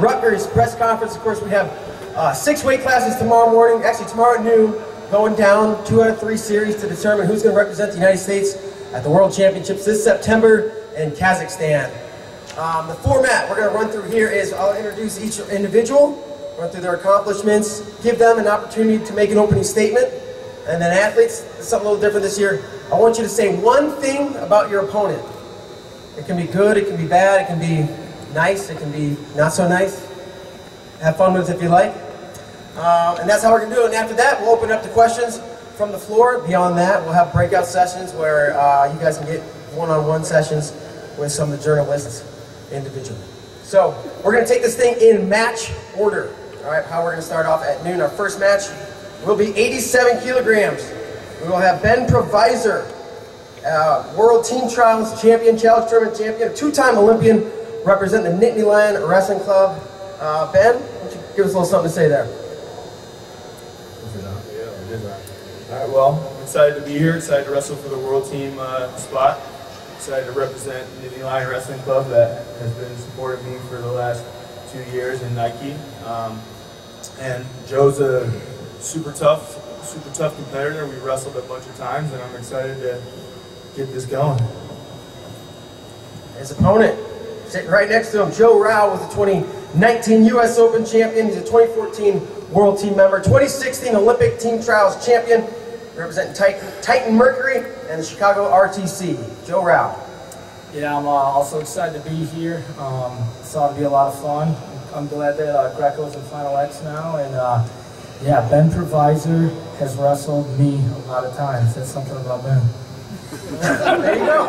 Rutgers press conference. Of course, we have 6 weight classes tomorrow morning, actually tomorrow at noon, going down 2 out of 3 series to determine who's going to represent the United States at the World Championships this September in Kazakhstan. The format we're going to run through here is I'll introduce each individual, run through their accomplishments, give them an opportunity to make an opening statement, and then athletes, something a little different this year. I want you to say one thing about your opponent. It can be good, it can be bad, it can be nice, it can be not so nice. Have fun with it if you like. And that's how we're going to do it. And after that, we'll open up to questions from the floor. Beyond that, we'll have breakout sessions where you guys can get one-on-one sessions with some of the journalists individually. So we're going to take this thing in match order. All right, how we're going to start off at noon. Our first match will be 87 kilograms. We will have Ben Provisor, World Team Trials Champion, Challenge Tournament Champion, 2-time Olympian, representing the Nittany Lion Wrestling Club. Ben, why don't you give us a little something to say there? All right, well, I'm excited to be here, excited to wrestle for the World Team spot. Excited to represent Nittany Lion Wrestling Club that has been supporting me for the last 2 years in Nike. And Joe's a super tough competitor. We wrestled a bunch of times, and I'm excited to get this going. His opponent, sitting right next to him, Joe Rao was the 2019 U.S. Open champion. He's a 2014 World Team member, 2016 Olympic Team Trials champion, representing Titan Mercury and the Chicago RTC. Joe Rao. Yeah, I'm also excited to be here. It's ought to be a lot of fun. I'm glad that Greco's in Final X now, and yeah, Ben Provisor has wrestled me a lot of times. That's something about Ben. There you go.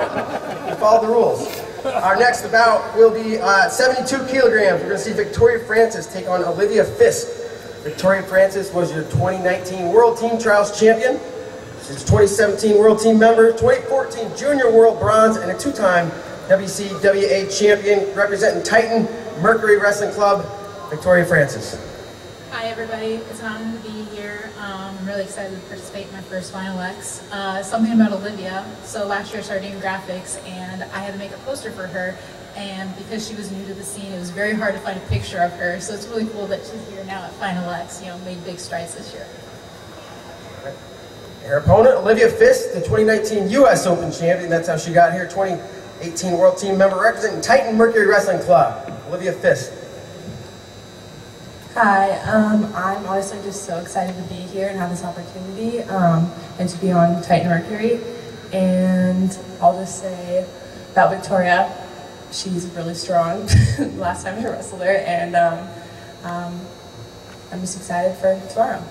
You follow the rules. Our next bout will be 72 kilograms. We're going to see Victoria Francis take on Alyvia Fiske. Victoria Francis was your 2019 World Team Trials champion. She's a 2017 World Team member, 2014 Junior World Bronze, and a 2-time WCWA champion representing Titan Mercury Wrestling Club. Victoria Francis. Hi everybody, it's an honor to be here. I'm really excited to participate in my first Final X. Something about Alyvia. So last year I started doing graphics and I had to make a poster for her, and because she was new to the scene, it was very hard to find a picture of her. So it's really cool that she's here now at Final X, you know, made big strides this year. Her opponent, Alyvia Fiske, the 2019 U.S. Open champion. That's how she got here. 2018 World Team member representing Titan Mercury Wrestling Club. Alyvia Fiske. Hi, I'm honestly just so excited to be here and have this opportunity and to be on Titan Mercury. And I'll just say about Victoria, she's really strong. Last time I wrestled her, and I'm just excited for tomorrow.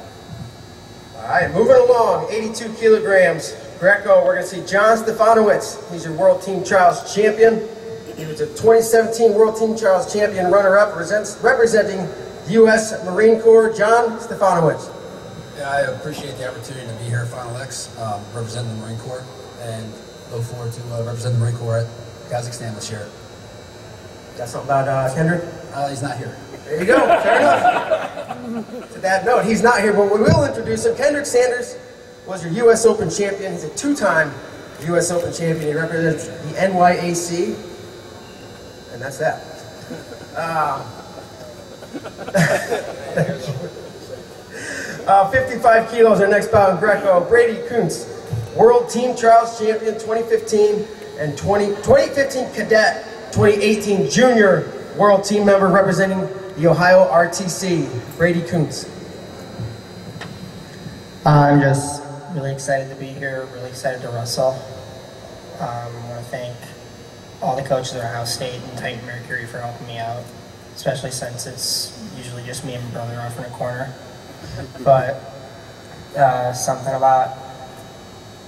All right, moving along, 82 kilograms. Greco, we're going to see John Stefanowicz. He's your World Team Trials champion. He was a 2017 World Team Trials champion runner-up, representing the U.S. Marine Corps. John Stefanowicz. Yeah, I appreciate the opportunity to be here at Final X, representing the Marine Corps, and look forward to representing the Marine Corps at Kazakhstan this year. Got something about Kendrick? He's not here. There you go, fair enough. To that note, he's not here, but we will introduce him. Kendrick Sanders was your U.S. Open champion. He's a 2-time U.S. Open champion. He represents the NYAC, and that's that. 55 kilos, our next bout in Greco. Brady Koontz, World Team Trials champion, 2015 and 2015 cadet, 2018 junior World Team member representing the Ohio RTC. Brady Koontz. I'm just really excited to be here, really excited to wrestle. I want to thank all the coaches at Ohio State and Titan Mercury for helping me out, especially since it's usually just me and my brother off in a corner. But something about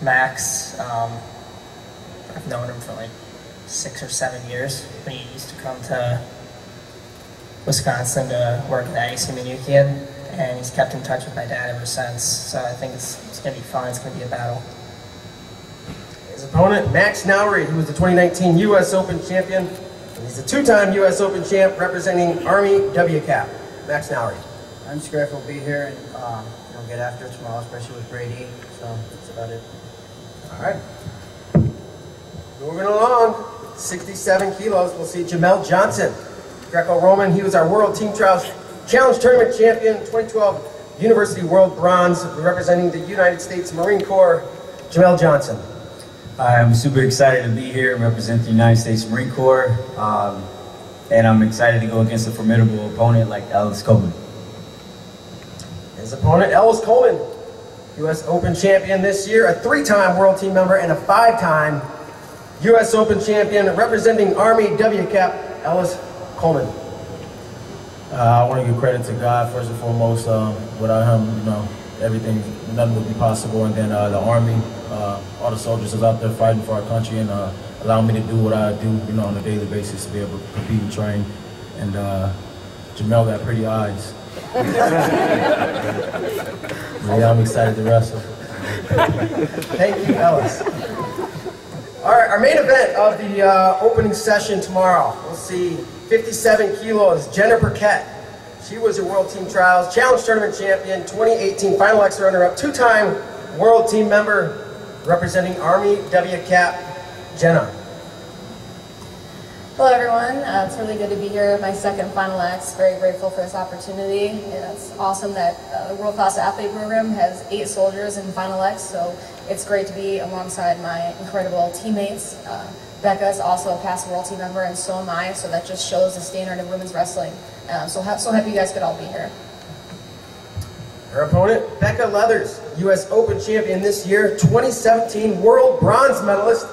Max, I've known him for like 6 or 7 years. When he used to come to Wisconsin to work at the AC Minukian, and he's kept in touch with my dad ever since. So I think it's going to be fun. It's going to be a battle. His opponent, Max Nowry, who was the 2019 U.S. Open champion. He's a 2-time U.S. Open champ representing Army WCAP. Max Nowry. I'm just grateful to be here and get after it tomorrow, especially with Brady. So that's about it. All right. Moving along, 67 kilos. We'll see Jamel Johnson. Greco-Roman. He was our World Team Trials Challenge Tournament Champion, 2012 University World Bronze, representing the United States Marine Corps, Jamel Johnson. Hi, I'm super excited to be here and represent the United States Marine Corps. And I'm excited to go against a formidable opponent like Ellis Coleman. His opponent, Ellis Coleman, U.S. Open champion this year, a 3-time World Team member and a 5-time U.S. Open champion, representing Army WCAP, Ellis Coleman. I want to give credit to God first and foremost. Without him, you know, nothing would be possible. And then the Army, all the soldiers is out there fighting for our country and allowing me to do what I do, you know, on a daily basis to be able to compete and train. And Jamel got pretty eyes. Yeah, I'm excited to wrestle. Thank you, Ellis. All right, our main event of the opening session tomorrow. We'll see 57 kilos, Jenna Burkert. She was a World Team Trials Challenge Tournament Champion, 2018 Final X runner-up, 2-time World Team member, representing Army WCAP, Jenna. Hello everyone, it's really good to be here, my second Final X. Very grateful for this opportunity. It's awesome that the World Class Athlete Program has 8 soldiers in Final X, so it's great to be alongside my incredible teammates. Becca is also a past World Team member, and so am I, so that just shows the standard of women's wrestling. So happy you guys could all be here. Her opponent, Becka Leathers, U.S. Open champion this year, 2017 World Bronze medalist,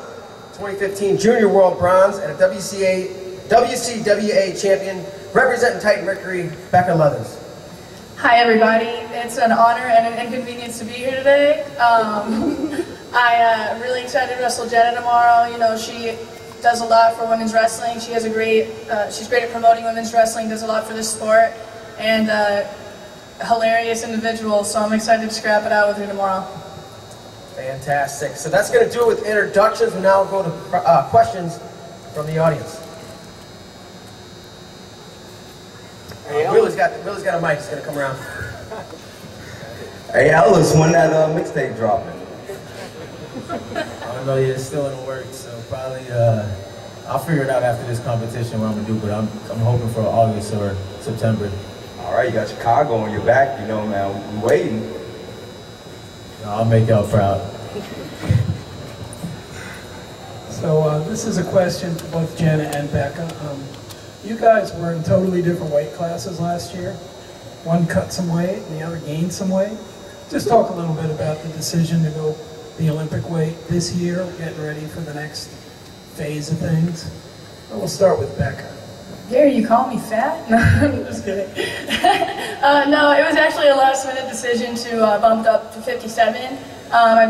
2015 Junior World Bronze, and a WCWA champion, representing Titan Mercury, Becka Leathers. Hi everybody, it's an honor and an inconvenience to be here today. I'm really excited to wrestle Jenna tomorrow. You know, she does a lot for women's wrestling. She has she's great at promoting women's wrestling, does a lot for the sport, and a hilarious individual, so I'm excited to scrap it out with her tomorrow. Fantastic. So that's going to do it with introductions, and now we'll go to questions from the audience. Willie's got a mic. He's going to come around. Hey, Ellis, when that mixtape dropping? I don't know yet, it's still in the works, so probably I'll figure it out after this competition what I'm gonna do, but I'm hoping for August or September. All right, you got Chicago on your back, you know, man. We're waiting. I'll make y'all proud. So this is a question for both Jenna and Becca. You guys were in totally different weight classes last year. One cut some weight and the other gained some weight. Just talk a little bit about the decision to go the Olympic weight this year, getting ready for the next phase of things. And we'll start with Becca. Gary, you call me fat? No, I'm just kidding. No, it was actually a last-minute decision to bump up to 57. I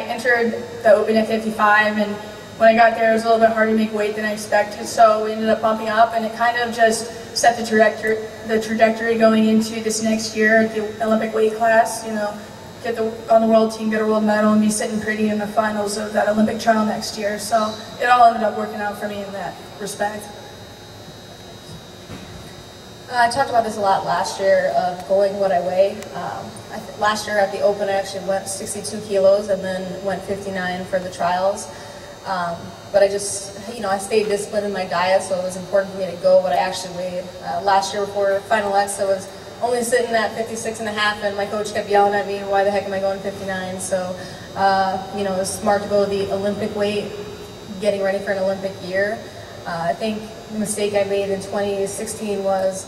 entered the Open at 55, and when I got there, it was a little bit harder to make weight than I expected, so we ended up bumping up, and it kind of just set the trajectory going into this next year, the Olympic weight class, you know, get on the world team, get a world medal, and be sitting pretty in the finals of that Olympic trial next year. So it all ended up working out for me in that respect. I talked about this a lot last year, of going what I weigh. Last year at the Open, I actually went 62 kilos and then went 59 for the trials. But I just, you know, I stayed disciplined in my diet, so it was important for me to go what I actually weighed. Last year before Final X, I was only sitting at 56 and a half, and my coach kept yelling at me, why the heck am I going 59? So, you know, it was smart to go the Olympic weight, getting ready for an Olympic year. I think the mistake I made in 2016 was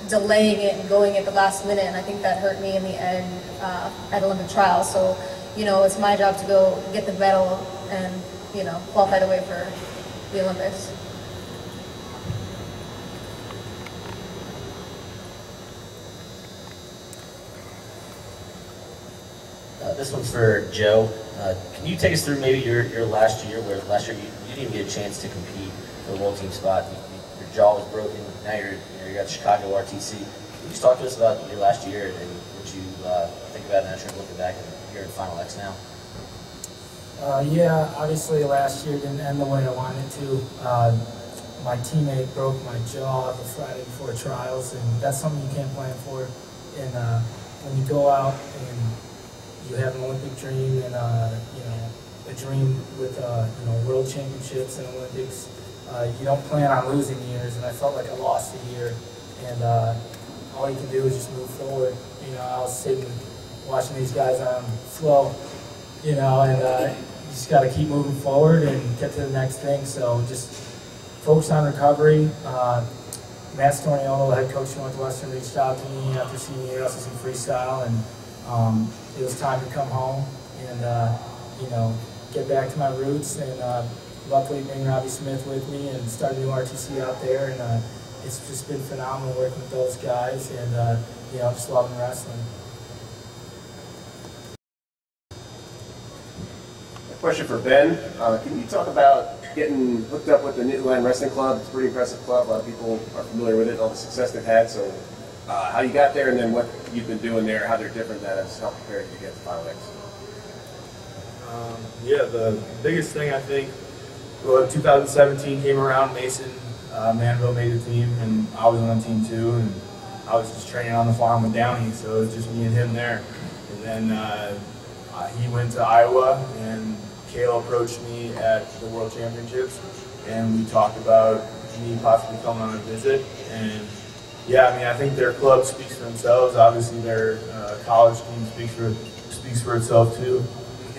delaying it and going at the last minute, and I think that hurt me in the end at Olympic trials. So, you know, it's my job to go get the medal and, you know, qualify the way for the Olympics. This one's for Joe. Can you take us through maybe your last year, where last year you didn't even get a chance to compete for the world team spot. Your jaw was broken. Now you're at Chicago RTC. Can you just talk to us about your last year and what you think about it now, looking back and you're in Final X now? Yeah, obviously last year didn't end the way I wanted to. My teammate broke my jaw the Friday before trials, and that's something you can't plan for. And when you go out and you have an Olympic dream and you know, a dream with you know, world championships and Olympics, you don't plan on losing years, and I felt like I lost a year. And all you can do is just move forward. You know, I was sitting watching these guys on flow, you know, and you just got to keep moving forward and get to the next thing. So just focus on recovery. Matt Storniolo, the head coach from Northwestern, reached out to me after seeing me wrestle some freestyle, and it was time to come home and you know, get back to my roots. And luckily bring Robbie Smith with me and start a new RTC out there. And it's just been phenomenal working with those guys, and you know, just loving wrestling. A question for Ben. Can you talk about getting hooked up with the Nittany Lion Wrestling Club? It's a pretty impressive club. A lot of people are familiar with it, all the success they've had. So how you got there, and then what you've been doing there, how they're different, that has helped prepare you to get to Final X. Yeah, the biggest thing I think, well, 2017 came around, Mason Manville made the team, and I was on the team too, and I was just training on the farm with Downey, so it was just me and him there. And then he went to Iowa, and Kale approached me at the World Championships, and we talked about me possibly coming on a visit. And yeah, I mean, I think their club speaks for themselves. Obviously, their college team speaks for itself too.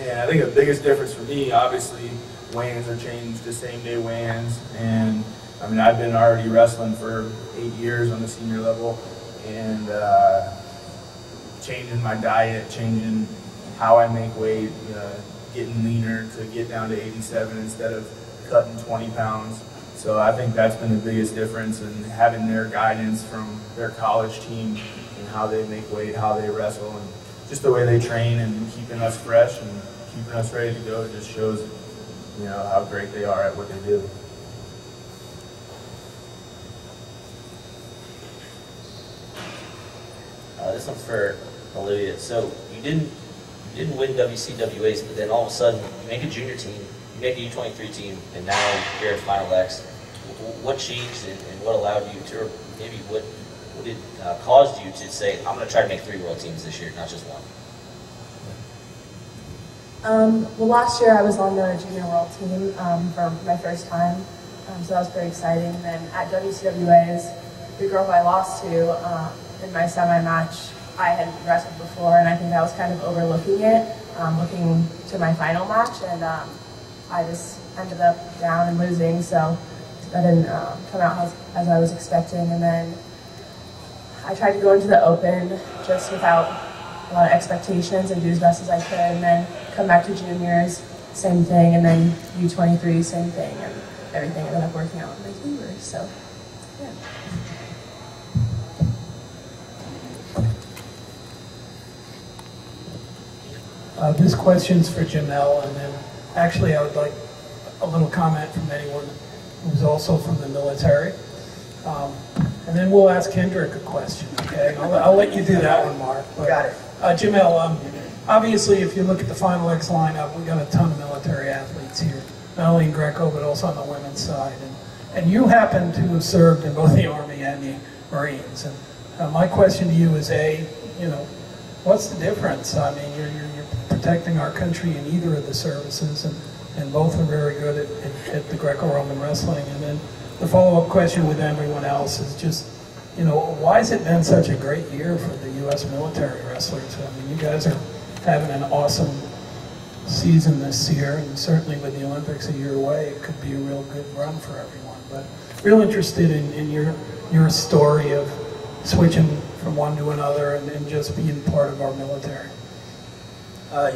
And I think the biggest difference for me, obviously, weigh-ins are changed to same-day weigh-ins, and I mean, I've been already wrestling for 8 years on the senior level, and changing my diet, changing how I make weight, getting leaner to get down to 87 instead of cutting 20 pounds. So I think that's been the biggest difference, and having their guidance from their college team and how they make weight, how they wrestle, and just the way they train and keeping us fresh and keeping us ready to go just shows, you know, how great they are at what they do. This one's for Alyvia. So you didn't win WCWAs, but then all of a sudden you make a junior team, you make a U23 team, and now you're at Final X. What changed and what allowed you to, or maybe what did caused you to say, I'm going to try to make 3 world teams this year, not just 1? Well, last year I was on the junior world team for my first time, so that was very exciting. And then at WCWA's, the girl who I lost to in my semi-match, I had wrestled before, and I think I was kind of overlooking it, looking to my final match, and I just ended up down and losing, so that didn't come out as I was expecting. And then I tried to go into the open just without a lot of expectations and do as best as I could, and then come back to juniors, same thing, and then U23, same thing, and everything ended up working out in my favor, so yeah. This question's for Jamel, and then actually I would like a little comment from anyone who's also from the military. And then we'll ask Kendrick a question, okay? I'll let you do that one, Mark. But, got it. Jamel, obviously if you look at the Final X lineup, we got a ton of military athletes here, not only in Greco, but also on the women's side. And you happen to have served in both the Army and the Marines. And my question to you is, what's the difference? I mean, you're protecting our country in either of the services, and both are very good at the Greco-Roman wrestling. And then the follow-up question with everyone else is just, why has it been such a great year for the U.S. military wrestlers? I mean, you guys are having an awesome season this year, and certainly with the Olympics a year away, it could be a real good run for everyone. But real interested in your story of switching from one to another and just being part of our military.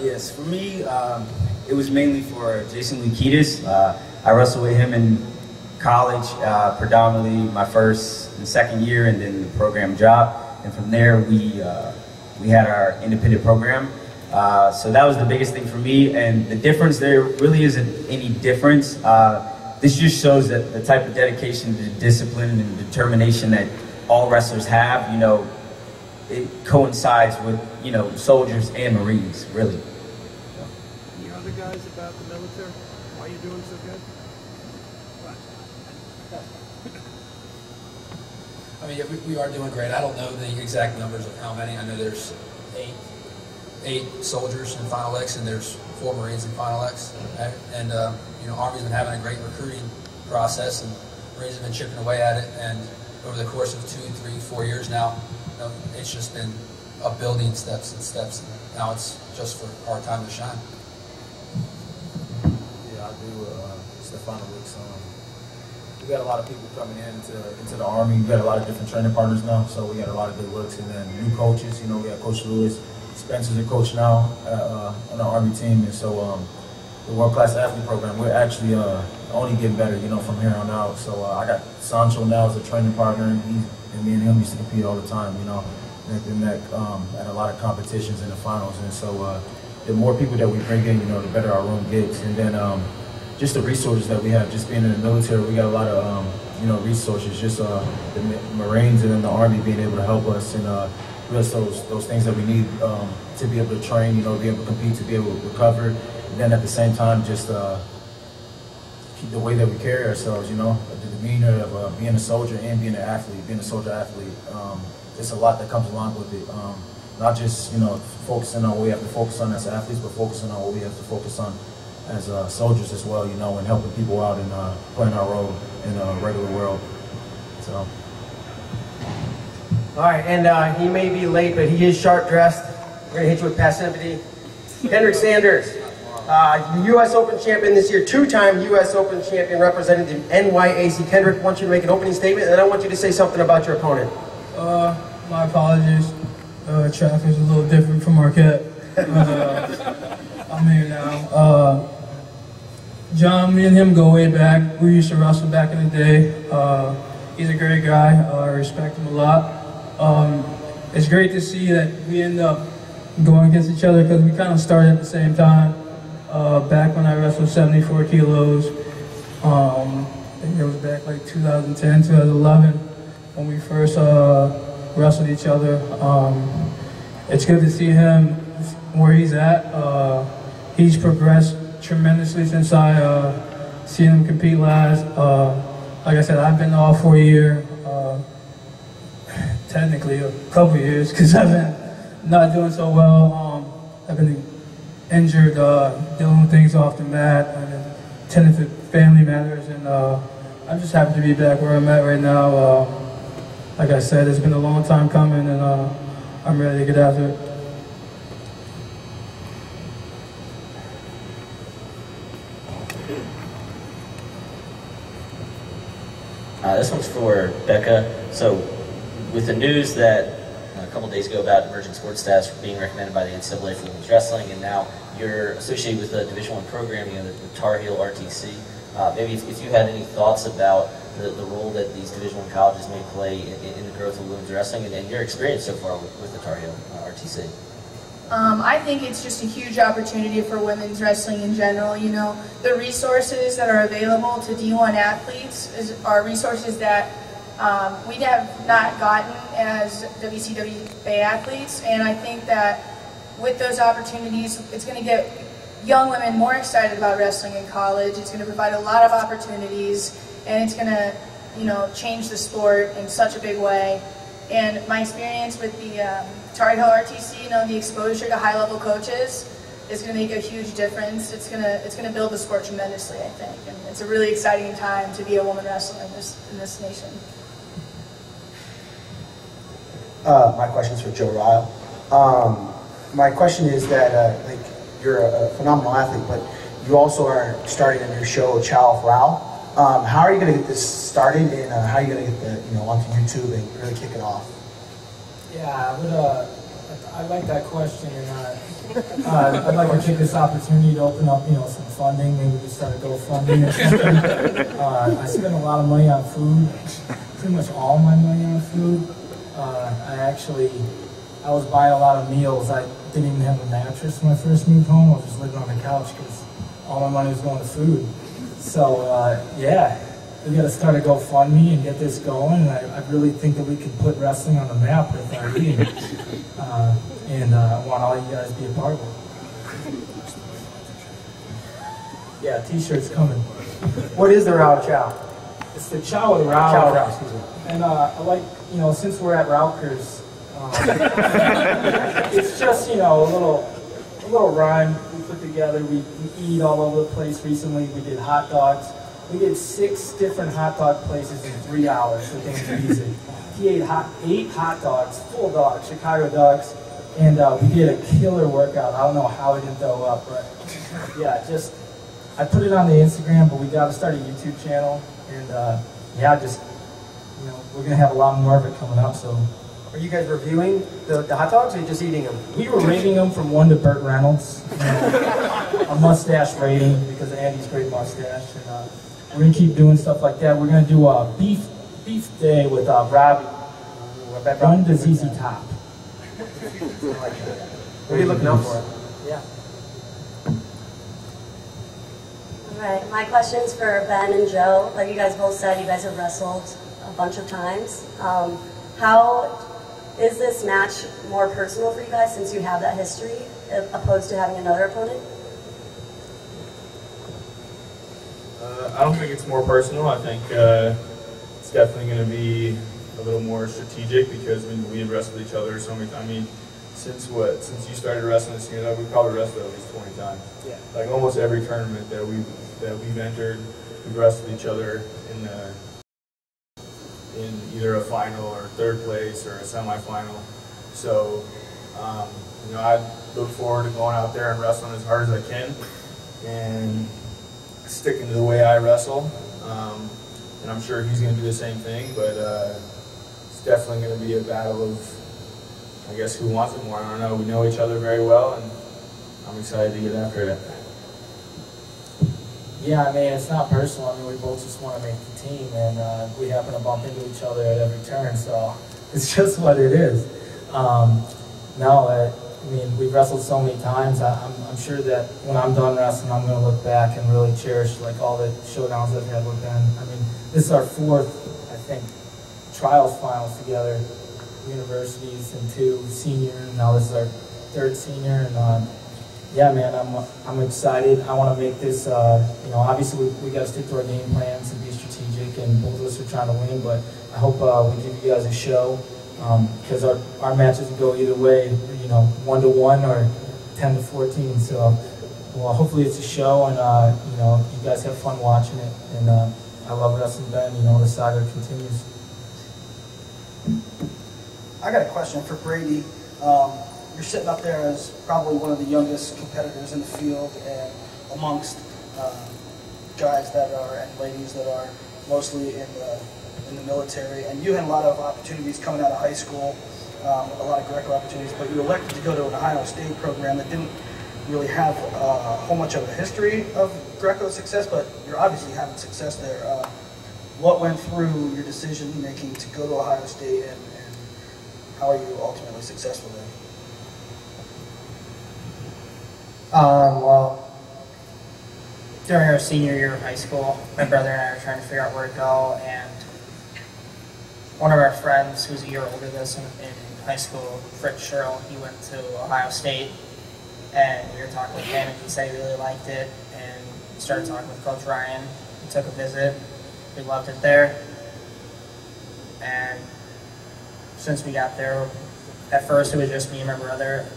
Yes, for me, it was mainly for Jason Lukitas. I wrestled with him in college, predominantly my first and second year, and then the program job. And from there, we had our independent program. So that was the biggest thing for me. And the difference, there really isn't any difference. This just shows that the type of dedication to discipline and determination that all wrestlers have, it coincides with, soldiers and Marines, really. Any other guys about the military? Why are you doing so good? I mean, we are doing great. I don't know the exact numbers of how many. I know there's eight soldiers in Final X, and there's 4 Marines in Final X. Okay? And Army's been having a great recruiting process, and Brady's been chipping away at it, and over the course of 2, 3, 4 years now, you know, it's just been up building steps and steps, and now it's just for our time to shine. Yeah, I do. Stefanowicz. We got a lot of people coming into the Army. We got a lot of different training partners now, so we got a lot of good looks. And then new coaches. You know, we got Coach Lewis. Spencer's a coach now on our Army team, and so the World Class Athlete Program, we're actually only getting better, you know, from here on out. So I got Sancho now as a training partner, and me and him used to compete all the time, you know. We've been at a lot of competitions in the finals, and so the more people that we bring in, you know, the better our room gets. And then just the resources that we have, just being in the military, we got a lot of you know, resources. Just the Marines and then the Army being able to help us and give us those things that we need to be able to train, you know, be able to compete, to be able to recover. And then at the same time, just keep the way that we carry ourselves, you know, the demeanor of being a soldier and being an athlete, being a soldier athlete. There's a lot that comes along with it. Not just, you know, focusing on what we have to focus on as athletes, but focusing on what we have to focus on as soldiers as well, you know, and helping people out and playing our role in a regular world. So. All right, and he may be late, but he is sharp dressed. We're gonna hit you with passivity. Kendrick Sanders, the U.S. Open champion this year, two-time U.S. Open champion representing the NYAC. Kendrick, I want you to make an opening statement, and then I want you to say something about your opponent. My apologies. Traffic is a little different from Marquette. I'm here now. John, me and him go way back. We used to wrestle back in the day. He's a great guy. I respect him a lot. It's great to see that we end up going against each other because we kind of started at the same time. Back when I wrestled 74 kilos, I think it was back like 2010, 2011, when we first wrestled each other. It's good to see him where he's at. He's progressed tremendously since I seen him compete last. Like I said, I've been off for a year, technically a couple years, because I've been not doing so well. I've been injured, dealing with things off the mat, and tending to family matters, and I'm just happy to be back where I'm at right now. Like I said, it's been a long time coming, and I'm ready to get after it. This one's for Becka. So, with the news that a couple days ago about emerging sports status being recommended by the NCAA for women's wrestling, and now you're associated with the Division I program, you know, the Tar Heel RTC. Maybe if you had any thoughts about the role that these Division I colleges may play in the growth of women's wrestling, and your experience so far with the Tar Heel RTC. I think it's just a huge opportunity for women's wrestling in general. You know, the resources that are available to D1 athletes are resources that we have not gotten as WCWA athletes, and I think that with those opportunities, it's going to get young women more excited about wrestling in college. It's going to provide a lot of opportunities, and it's going to, you know, change the sport in such a big way. And my experience with the Tar Heel RTC, you know, the exposure to high-level coaches is going to make a huge difference. It's going to build the sport tremendously, I think, and it's a really exciting time to be a woman wrestler in this nation. My question's for Joe Ryle. My question is that like, you're a phenomenal athlete, but you also are starting a new show, Chow Rao. How are you going to get this started, and how are you going to get the onto YouTube and really kick it off? Yeah, I like that question, and I'd like to take this opportunity to open up, some funding. Maybe we start a GoFundMe or something. I spend a lot of money on food, pretty much all my money on food. I was buying a lot of meals. I didn't even have a mattress when I first moved home. I was just living on the couch because all my money was going to food. So, yeah, we got to start a GoFundMe and get this going. And I really think that we could put wrestling on the map with our eating. And I want all you guys to be a part of it. Yeah, T-shirts coming. What is the Rao Chow? It's the Chow of the Rao. Chow Rao, excuse me. And I like, since we're at Rutgers, it's just, a little rhyme we put together. We eat all over the place recently. We did hot dogs. We did 6 different hot dog places in 3 hours with things easy. He ate 8 hot dogs, full dogs, Chicago dogs, and we did a killer workout. I don't know how I didn't throw up, but yeah, just I put it on the Instagram, but we got to start a YouTube channel, and yeah, just we're gonna have a lot more of it coming up. So, are you guys reviewing the hot dogs, or are you just eating them? We were rating them from 1 to Burt Reynolds, a mustache rating because of Andy's great mustache, and we're gonna keep doing stuff like that. We're gonna do a beef day with Robbie. 1 to ZZ Top. What are you looking out for? Yeah. All right, my question's for Ben and Joe. Like you guys both said, you guys have wrestled a bunch of times. How is this match more personal for you guys since you have that history opposed to having another opponent? I don't think it's more personal. I think it's definitely going to be a little more strategic because we had wrestled each other so many times. I mean, since you started wrestling this year, we probably wrestled at least 20 times. Yeah. Like almost every tournament that we've entered, we've wrestled each other in either a final or 3rd place or a semifinal. So, I look forward to going out there and wrestling as hard as I can and sticking to the way I wrestle. And I'm sure he's going to do the same thing, but it's definitely going to be a battle of, I guess, who wants it more. I don't know. We know each other very well, and I'm excited to get after it. Yeah, I mean, it's not personal. I mean, we both just want to make the team, and we happen to bump into each other at every turn, so it's just what it is. I mean, we've wrestled so many times. I'm sure that when I'm done wrestling, I'm going to look back and really cherish like all the showdowns I've had with Ben. I mean, this is our 4th, I think, trials finals together, universities, and 2 senior, and now this is our 3rd senior, and yeah, man, I'm excited. I want to make this, obviously we got to stick to our game plans and be strategic, and both of us are trying to win, but I hope we give you guys a show, because our matches will go either way, 1 to 1 or 10 to 14, so, well, hopefully it's a show, and, you guys have fun watching it, and I love wrestling Ben, the saga continues. I got a question for Brady. You're sitting up there as probably one of the youngest competitors in the field and amongst guys that are, and ladies that are mostly in the military, and you had a lot of opportunities coming out of high school, a lot of Greco opportunities, but you elected to go to an Ohio State program that didn't really have a whole much of a history of Greco success, but you're obviously having success there. What went through your decision making to go to Ohio State, and how are you ultimately successful there? Well, during our senior year of high school, my brother and I were trying to figure out where to go, and one of our friends who's a year older than us in high school, Fritz Sherrill, he went to Ohio State, and we were talking with him, and he said he really liked it, and we started talking with Coach Ryan. We took a visit. We loved it there, and since we got there, at first it was just me and my brother,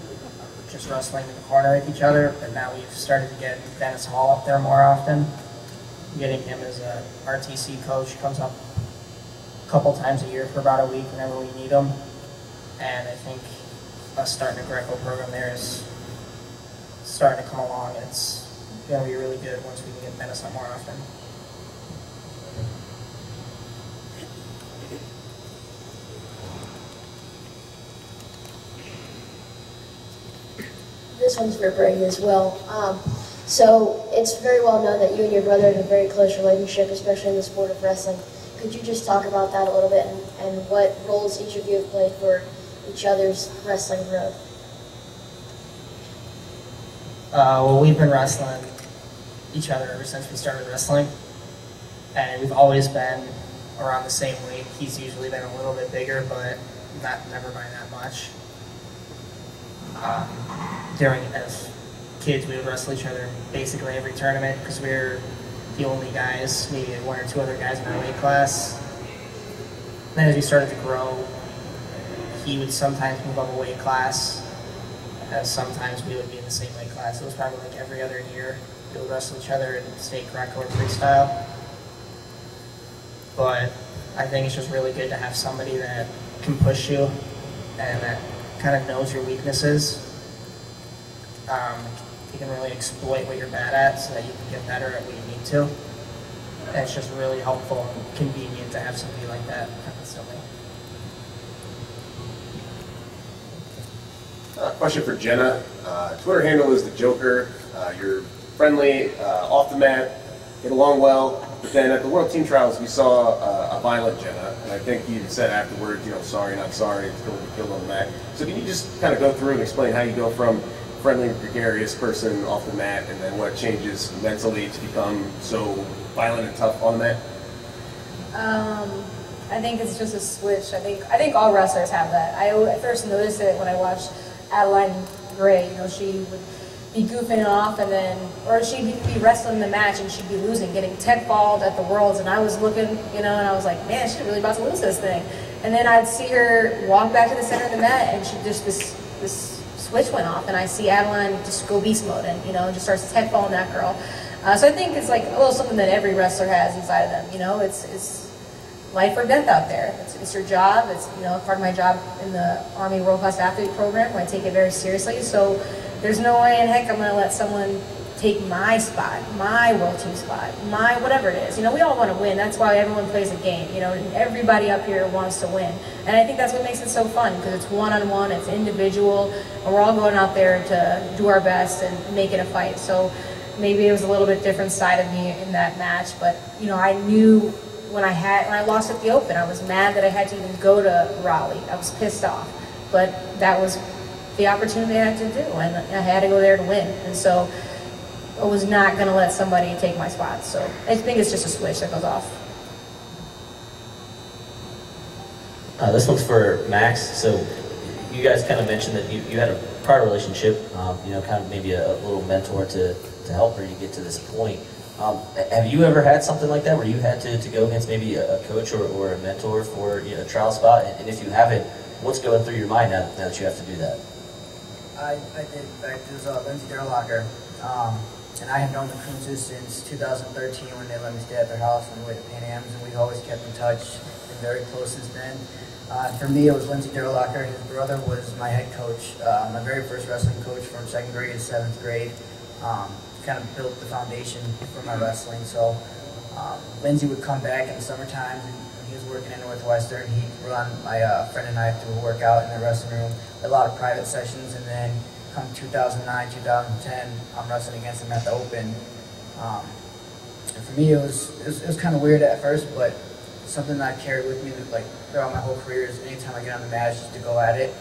just wrestling in the corner with each other, but now we've started to get Dennis Hall up there more often. Getting him as a RTC coach. He comes up a couple times a year for about a week whenever we need him, and I think us starting a Greco program there is starting to come along. It's going to be really good once we can get Dennis up more often. This one's for Brady as well. So it's very well known that you and your brother have a very close relationship, especially in the sport of wrestling. Could you just talk about that a little bit and what roles each of you have played for each other's wrestling growth? Well, we've been wrestling each other ever since we started wrestling, and we've always been around the same weight. He's usually been a little bit bigger, but never by that much. As kids, we would wrestle each other basically every tournament because we were the only guys, maybe 1 or 2 other guys in our weight class. Then as we started to grow, he would sometimes move up a weight class, as sometimes we would be in the same weight class. It was probably like every other year we would wrestle each other in state Greco or freestyle. but I think it's just really good to have somebody that can push you and that kind of knows your weaknesses. You can really exploit what you're bad at so that you can get better at what you need to. And it's just really helpful and convenient to have somebody like that constantly. Question for Jenna. Twitter handle is the Joker. You're friendly, off the mat, get along well. But then at the World Team Trials, we saw a violent Jenna, and I think you said afterwards, sorry, not sorry, it's going to be killed on the mat. So can you just kind of go through and explain how you go from friendly, gregarious person off the mat, and then what changes mentally to become so violent and tough on the mat? I think it's just a switch. I think all wrestlers have that. I first noticed it when I watched Adeline Gray. She would be goofing off, and then, or she'd be wrestling the match and she'd be losing, getting tech-balled at the Worlds, and I was looking, and I was like, man, she's really about to lose this thing. And then I'd see her walk back to the center of the mat, and she just, this switch went off, and I see Adeline just go beast mode and, just starts tech-balling that girl. So I think it's like a little something that every wrestler has inside of them, it's life or death out there. It's your job. It's part of my job in the Army World Class Athlete Program, where I take it very seriously. So there's no way in heck I'm going to let someone take my spot, my World Team spot, my whatever it is. We all want to win. That's why everyone plays a game. And everybody up here wants to win. And I think that's what makes it so fun, because it's one-on-one, it's individual, and we're all going out there to do our best and make it a fight. So maybe it was a little bit different side of me in that match, but I knew. When I lost at the Open, I was mad that I had to even go to Raleigh. I was pissed off, but that was the opportunity I had to do, and I had to go there to win. And so I was not going to let somebody take my spot. So I think it's just a switch that goes off. This one's for Max. So you guys kind of mentioned that you had a prior relationship, kind of maybe a little mentor to help her you get to this point. Have you ever had something like that where you had to go against maybe a coach or a mentor for a trial spot? And if you haven't, what's going through your mind now that you have to do that? I did. It was Lindsay Derlocker. And I have known the Koontzes since 2013 when they let me stay at their house when we were at Pan Ams, and we've always kept in touch, been very close since then. For me, it was Lindsay Derlocker. His brother was my head coach, my very first wrestling coach from 2nd grade to 7th grade. Kind of built the foundation for my wrestling. So Lindsay would come back in the summertime, and when he was working in Northwestern, he'd run my friend and I through a workout in the wrestling room, a lot of private sessions, and then come 2009, 2010, I'm wrestling against him at the Open. And for me, it was kind of weird at first, but something that I carried with me like throughout my whole career is anytime I get on the mat, just to go at it.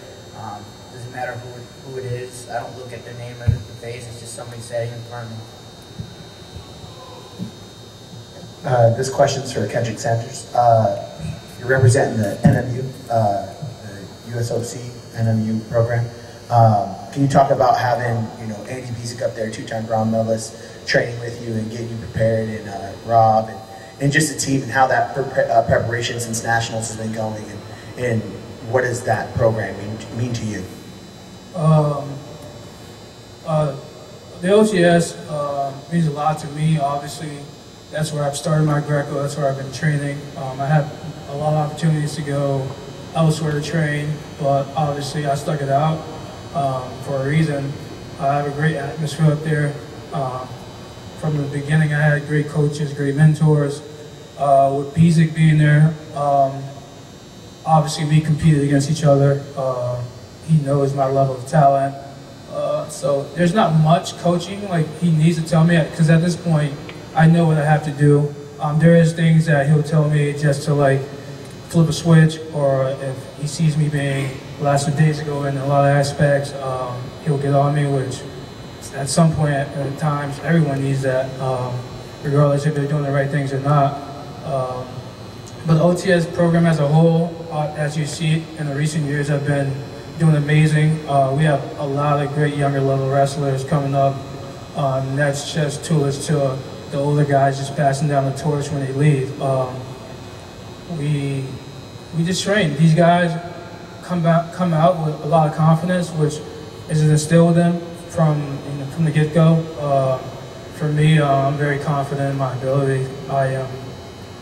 Doesn't matter who it is. I don't look at the name or the face. It's just somebody standing in front of me. This question's for Kendrick Sanders. You're representing the NMU, the USOC NMU program. Can you talk about having Andy Fiske up there, 2-time bronze medalist, training with you and getting you prepared, and Rob, and just the team, and how that preparation since nationals has been going, and what does that program mean to you? The OCS means a lot to me. Obviously, that's where I've started my Greco. That's where I've been training. I have a lot of opportunities to go elsewhere to train, but obviously I stuck it out for a reason. I have a great atmosphere up there. From the beginning, I had great coaches, great mentors. With Fiske being there, obviously we competed against each other. He knows my level of talent. So there's not much coaching like he needs to tell me, because at this point I know what I have to do. There is things that he'll tell me just to like flip a switch, or if he sees me being last 2 days ago in a lot of aspects, he'll get on me, which at some point at times everyone needs that, regardless if they're doing the right things or not. But the OTS program as a whole, as you see in the recent years, have been doing amazing. We have a lot of great younger level wrestlers coming up. That's just tours to the older guys just passing down the torch when they leave. We just train. These guys come out with a lot of confidence, which is instilled in them from the get-go. For me, I'm very confident in my ability.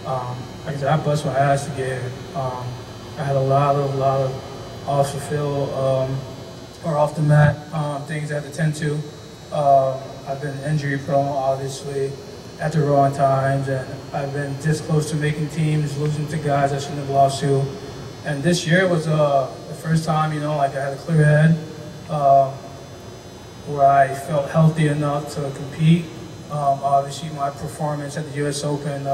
Like I said, I bust my ass to get here. I had a lot of off the field or off the mat things I had to tend to. I've been injury prone, obviously, at the wrong times, and I've been this close to making teams, losing to guys I shouldn't have lost to. And this year was the first time, you know, like I had a clear head, where I felt healthy enough to compete. Obviously, my performance at the U.S. Open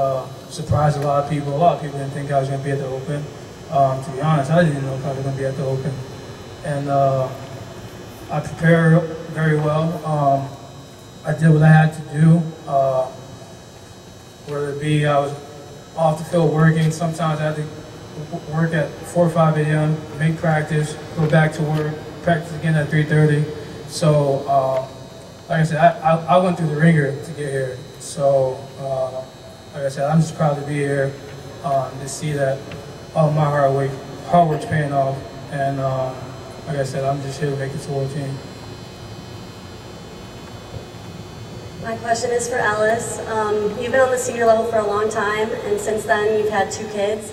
surprised a lot of people. A lot of people didn't think I was going to be at the Open. To be honest, I didn't know if I was going to be at the Open. And I prepared very well. I did what I had to do. Whether it be I was off the field working, sometimes I had to work at 4 or 5 a.m., make practice, go back to work, practice again at 3:30. So, like I said, I went through the ringer to get here. So, like I said, I'm just proud to be here to see that all my hard work's paying off. And like I said, I'm just here to make this world team. My question is for Ellis. You've been on the senior level for a long time, and since then you've had 2 kids.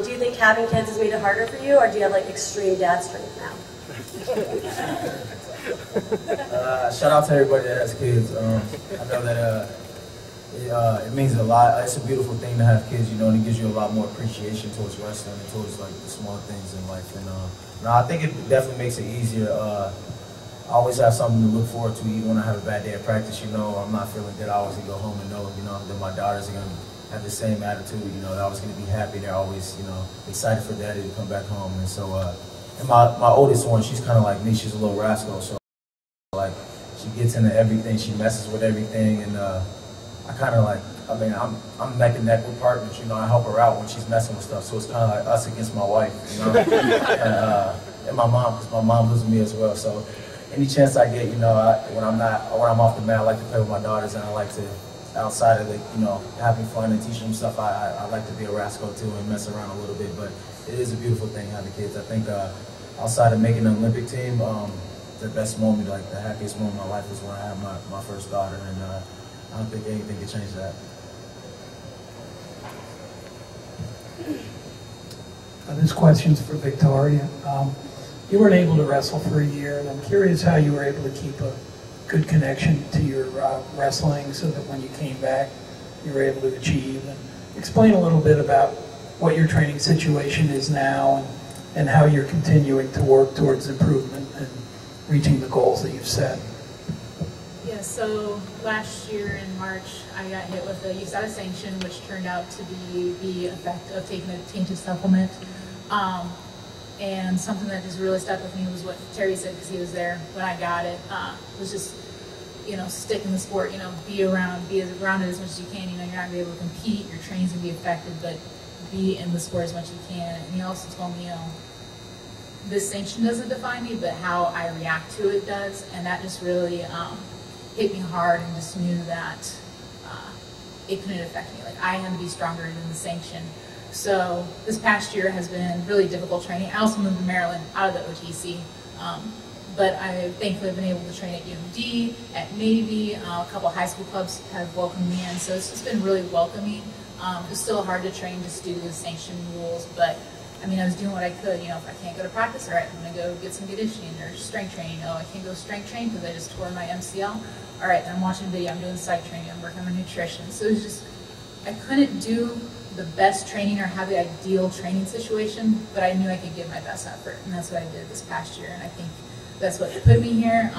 Do you think having kids has made it harder for you, or do you have like extreme dad strength now? Shout out to everybody that has kids. I know that it means a lot. It's a beautiful thing to have kids, you know, and it gives you a lot more appreciation towards wrestling and towards like the small things in life. And no, I think it definitely makes it easier. I always have something to look forward to, even when I have a bad day at practice. You know, I'm not feeling good. I always go home and know, you know, that my daughters are going to have the same attitude. You know, they're always going to be happy. They're always, you know, excited for daddy to come back home. And so, and my oldest one, she's kind of like me. She's a little rascal. So, like, she gets into everything. She messes with everything. And I kind of like, I mean, I'm neck and neck with partners. You know, I help her out when she's messing with stuff. So it's kind of like us against my wife, you know, and my mom, because my mom lives with me as well. So any chance I get, you know, when I'm off the mat, I like to play with my daughters, and I like to, outside of it, you know, having fun and teaching them stuff, I like to be a rascal too and mess around a little bit. But it is a beautiful thing having kids. I think outside of making an Olympic team, the best moment, like the happiest moment of my life was when I had my first daughter, and I don't think anything can change that. This question's for Victoria. You weren't able to wrestle for a year, and I'm curious how you were able to keep a good connection to your wrestling so that when you came back, you were able to achieve. And explain a little bit about what your training situation is now and how you're continuing to work towards improvement and reaching the goals that you've set. Yeah, so last year in March, I got hit with a USADA sanction, which turned out to be the effect of taking a tainted supplement. And something that just really stuck with me was what Terry said, because he was there when I got it, was just, you know, stick in the sport, you know, be around it as much as you can. You know, you're not going to be able to compete, your training's going to be affected, but be in the sport as much as you can. And he also told me, you know, this sanction doesn't define me, but how I react to it does. And that just really hit me hard, and just knew that it couldn't affect me. Like, I had to be stronger than the sanction. So this past year has been really difficult training. I also moved to Maryland out of the OTC, but I thankfully have been able to train at UMD, at Navy. A couple high school clubs have welcomed me in, so it's just been really welcoming. It's still hard to train just due to the sanction rules, but I mean, I was doing what I could. You know, if I can't go to practice, all right, I'm going to go get some conditioning or strength training. Oh, I can't go strength training because I just tore my MCL. All right, then I'm watching a video, I'm doing psych training, I'm working on my nutrition. So it was just, I couldn't do the best training or have the ideal training situation, but I knew I could give my best effort, and that's what I did this past year, and I think that's what put me here.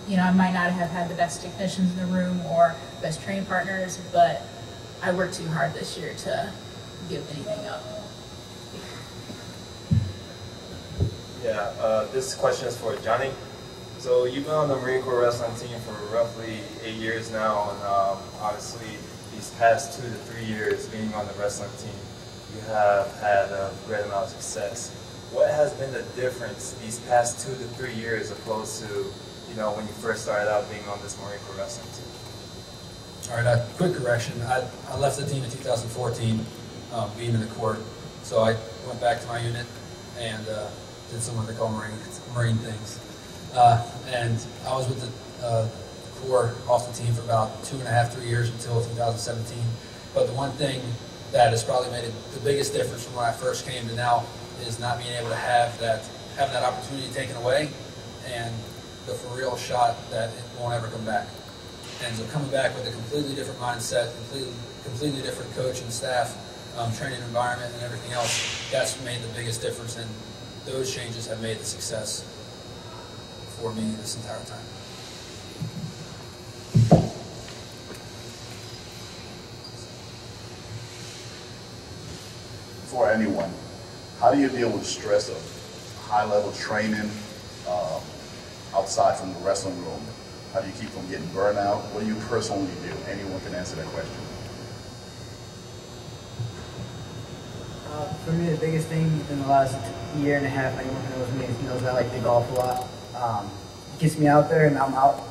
You know, I might not have had the best technicians in the room or best training partners, but I worked too hard this year to give anything up. Yeah, this question is for Johnny. So you've been on the Marine Corps wrestling team for roughly 8 years now, and obviously these past 2 to 3 years being on the wrestling team, you have had a great amount of success. What has been the difference these past 2 to 3 years opposed to, you know, when you first started out being on this Marine Corps wrestling team? All right, quick correction. I left the team in 2014, being in the Corps, so I went back to my unit and did some what they call Marine things. And I was with the Corps off the team for about 2.5 to 3 years until 2017. But the one thing that has probably made the biggest difference from when I first came to now is not being able to having that opportunity taken away, and the for real shot that it won't ever come back. And so coming back with a completely different mindset, completely different coach and staff, training environment and everything else, that's made the biggest difference, and those changes have made the success for me this entire time. For anyone, how do you deal with the stress of high-level training outside from the wrestling room? How do you keep from getting burnout? What do you personally do? Anyone can answer that question. For me, the biggest thing in the last year and a half, anyone who knows me knows I like to golf a lot. It gets me out there, and I'm out,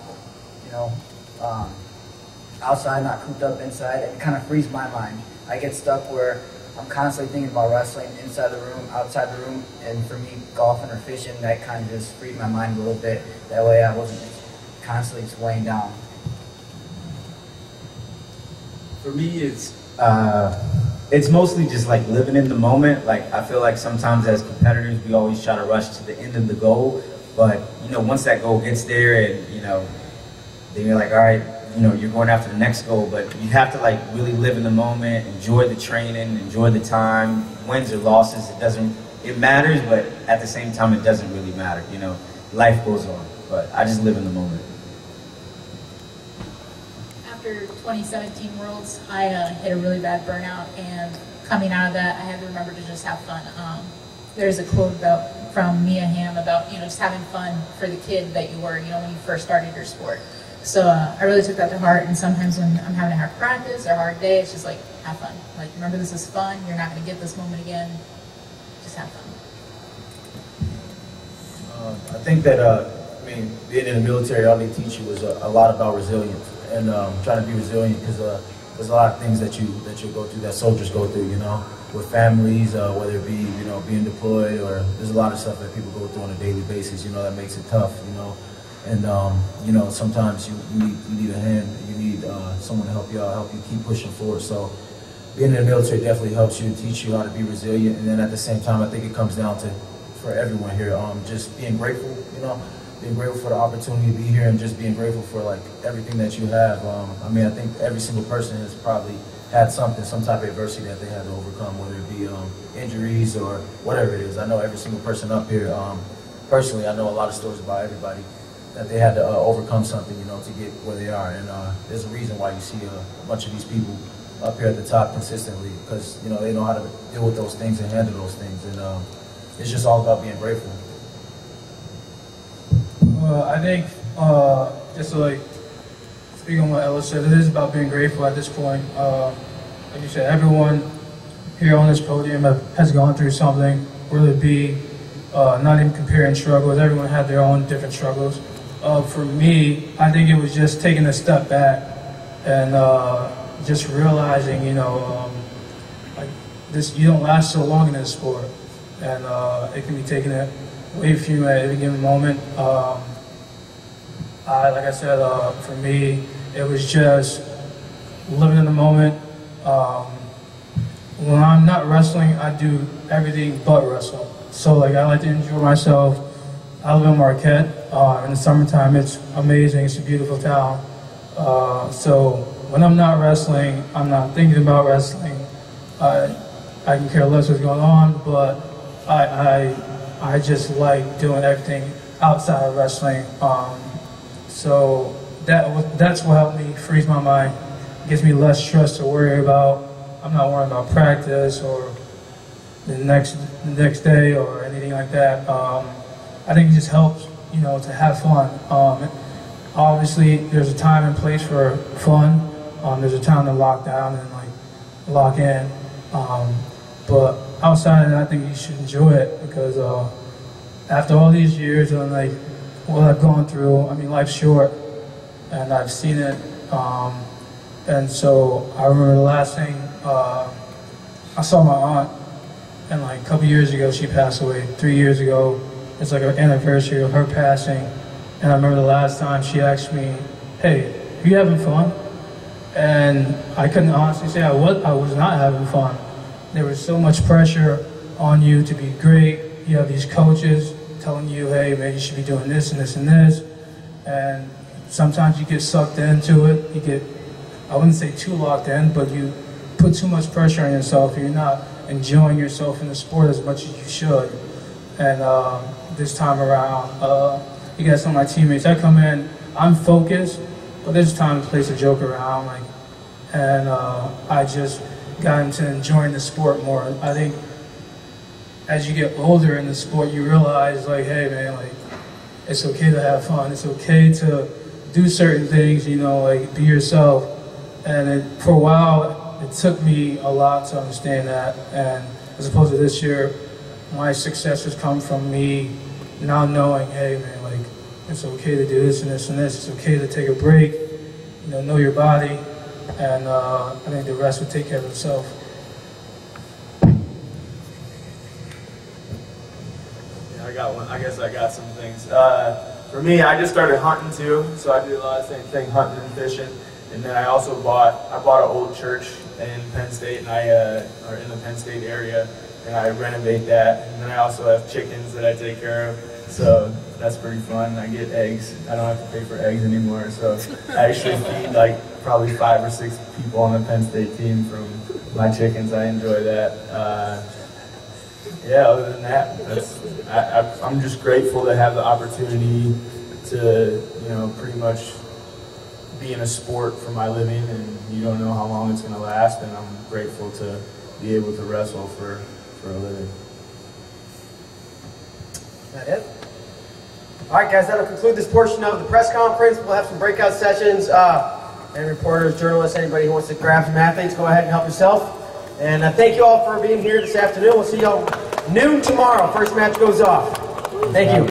outside, not cooped up inside. It kind of frees my mind. I get stuck where I'm constantly thinking about wrestling inside the room, outside the room, and for me, golfing or fishing, that kind of just freed my mind a little bit. That way I wasn't constantly just weighing down. For me, it's mostly just like living in the moment. Like, I feel like sometimes as competitors, we always try to rush to the end of the goal, but once that goal gets there, and then you're like, all right, you're going after the next goal, but you have to like really live in the moment, enjoy the training, enjoy the time. Wins or losses, it matters, but at the same time, it doesn't really matter. Life goes on, but I just live in the moment. After 2017 Worlds, I hit a really bad burnout, and coming out of that, I had to remember to just have fun. There's a quote from Mia Hamm about just having fun for the kid that you were, when you first started your sport. So I really took that to heart, and sometimes when I'm having a hard practice or a hard day, it's just like, have fun. Like, remember, this is fun. You're not going to get this moment again. Just have fun. I think that, being in the military, all they teach you is a lot about resilience, and trying to be resilient, because there's a lot of things that you go through, that soldiers go through, with families, whether it be, being deployed, or there's a lot of stuff that people go through on a daily basis, that makes it tough, and sometimes you need a hand, you need someone to help you out, help you keep pushing forward. So being in the military definitely helps you and teach you how to be resilient, and then at the same time, I think it comes down to, for everyone here, just being grateful, being grateful for the opportunity to be here, and just being grateful for like everything that you have. I think every single person has probably had some type of adversity that they had to overcome, whether it be injuries or whatever it is. I know every single person up here, personally, I know a lot of stories about everybody that they had to overcome something, to get where they are. And there's a reason why you see a bunch of these people up here at the top consistently, because, they know how to deal with those things and handle those things. And it's just all about being grateful. I think, just to like speak on what Ellis said, it is about being grateful at this point. Like you said, everyone here on this podium has gone through something, whether it be not even comparing struggles. Everyone had their own different struggles. For me, I think it was just taking a step back and just realizing, like this, you don't last so long in this sport, and it can be taken away from you at any given moment. Like I said, for me, it was just living in the moment. When I'm not wrestling, I do everything but wrestle. So like, I like to enjoy myself. I live in Marquette. In the summertime, it's amazing. It's a beautiful town. So when I'm not wrestling, I'm not thinking about wrestling. I can care less what's going on, but I just like doing everything outside of wrestling. So that's what helped me freeze my mind. It gives me less stress to worry about. I'm not worrying about practice or the next day or anything like that. I think it just helps, to have fun. Obviously, there's a time and place for fun. There's a time to lock down and like lock in. But outside of that, I think you should enjoy it, because after all these years and like what I've gone through, life's short, and I've seen it. And so I remember the last thing, I saw my aunt, and like a couple years ago, she passed away. 3 years ago, it's like an anniversary of her passing. And I remember the last time she asked me, "Hey, are you having fun?" And I couldn't honestly say I was not having fun. There was so much pressure on you to be great. You have these coaches telling you, hey, man, you should be doing this and this and this. And sometimes you get sucked into it. You get, I wouldn't say too locked in, but you put too much pressure on yourself. And you're not enjoying yourself in the sport as much as you should. And this time around, you got some of my teammates. I come in, I'm focused, but there's times and places to joke around, and I just got into enjoying the sport more. I think as you get older in the sport, you realize, like, hey, man, like, it's okay to have fun. It's okay to do certain things, you know, like, be yourself. And for a while, it took me a lot to understand that. And as opposed to this year, my success has come from me now knowing, hey, man, like, it's okay to do this and this and this. It's okay to take a break, you know your body, and I think the rest will take care of itself. Yeah, I got one. I guess I got some things. For me, I just started hunting too, so I do a lot of the same thing, hunting and fishing. And then I also bought an old church in Penn State, and or in the Penn State area, and I renovate that. And then I also have chickens that I take care of. So that's pretty fun. I get eggs. I don't have to pay for eggs anymore. So I actually feed like probably 5 or 6 people on the Penn State team from my chickens. I enjoy that. Yeah, other than that, I'm just grateful to have the opportunity to, you know, pretty much be in a sport for my living, and you don't know how long it's going to last, and I'm grateful to be able to wrestle for a living. Is that it? All right, guys, that'll conclude this portion of the press conference. We'll have some breakout sessions, and reporters, journalists, anybody who wants to grab some athletes, go ahead and help yourself. And thank you all for being here this afternoon. We'll see y'all noon tomorrow. First match goes off. Thank you.